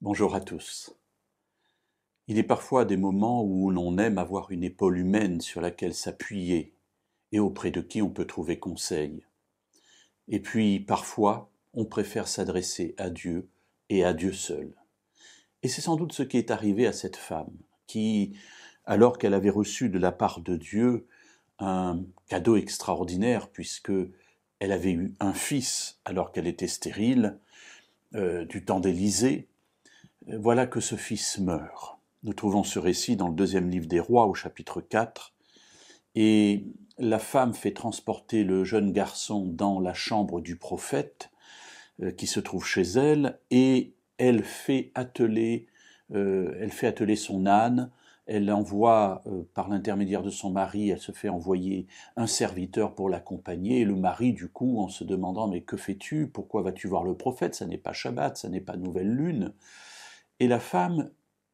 Bonjour à tous. Il est parfois des moments où l'on aime avoir une épaule humaine sur laquelle s'appuyer et auprès de qui on peut trouver conseil. Et puis parfois, on préfère s'adresser à Dieu et à Dieu seul. Et c'est sans doute ce qui est arrivé à cette femme qui, alors qu'elle avait reçu de la part de Dieu un cadeau extraordinaire puisque elle avait eu un fils alors qu'elle était stérile, du temps d'Élisée, voilà que ce fils meurt. Nous trouvons ce récit dans le deuxième livre des Rois au chapitre 4, et la femme fait transporter le jeune garçon dans la chambre du prophète qui se trouve chez elle, et elle fait atteler son âne. Elle envoie, par l'intermédiaire de son mari, elle se fait envoyer un serviteur pour l'accompagner, et le mari, du coup, en se demandant « Mais que fais-tu? Pourquoi vas-tu voir le prophète? Ça n'est pas Shabbat, ça n'est pas nouvelle lune. » Et la femme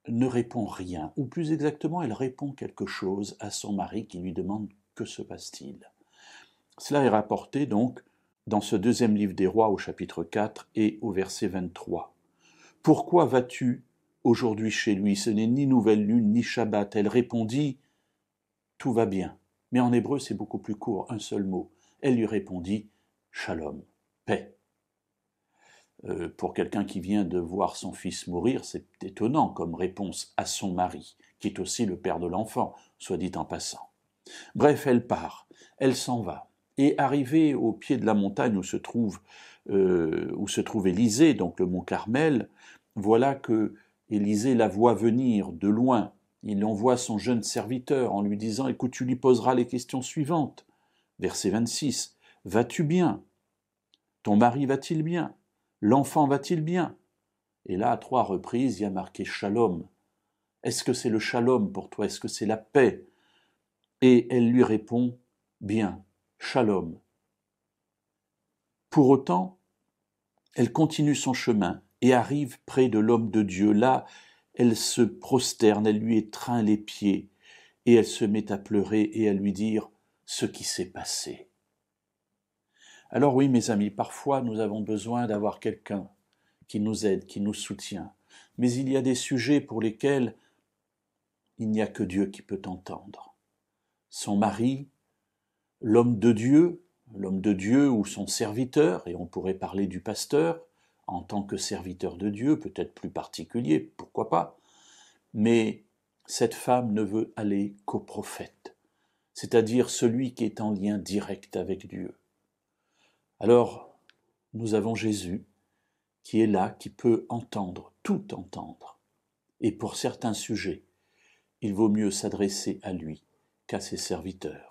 ne répond rien, ou plus exactement, elle répond quelque chose à son mari qui lui demande « Que se passe-t-il ?» Cela est rapporté donc dans ce deuxième livre des Rois au chapitre 4 et au verset 23. « Pourquoi vas-tu aujourd'hui chez lui? Ce n'est ni nouvelle lune ni Shabbat. » Elle répondit « Tout va bien. » Mais en hébreu, c'est beaucoup plus court, un seul mot. Elle lui répondit « Shalom, paix. » Pour quelqu'un qui vient de voir son fils mourir, c'est étonnant comme réponse à son mari, qui est aussi le père de l'enfant, soit dit en passant. Bref, elle part, elle s'en va, et arrivée au pied de la montagne où se trouve Élisée, donc le mont Carmel, voilà que Élisée la voit venir de loin. Il envoie son jeune serviteur en lui disant « Écoute, tu lui poseras les questions suivantes. » Verset 26. « Vas-tu bien? Ton mari va-t-il bien? L'enfant va-t-il bien? » Et là, à 3 reprises, il y a marqué « Shalom ». Est-ce que c'est le shalom pour toi? Est-ce que c'est la paix? Et elle lui répond « Bien, shalom ». Pour autant, elle continue son chemin et arrive près de l'homme de Dieu. Là, elle se prosterne, elle lui étreint les pieds et elle se met à pleurer et à lui dire ce qui s'est passé. Alors oui, mes amis, parfois nous avons besoin d'avoir quelqu'un qui nous aide, qui nous soutient. Mais il y a des sujets pour lesquels il n'y a que Dieu qui peut entendre. Son mari, l'homme de Dieu ou son serviteur, et on pourrait parler du pasteur, en tant que serviteur de Dieu, peut-être plus particulier, pourquoi pas, mais cette femme ne veut aller qu'au prophète, c'est-à-dire celui qui est en lien direct avec Dieu. Alors, nous avons Jésus, qui est là, qui peut entendre, tout entendre. Et pour certains sujets, il vaut mieux s'adresser à lui qu'à ses serviteurs.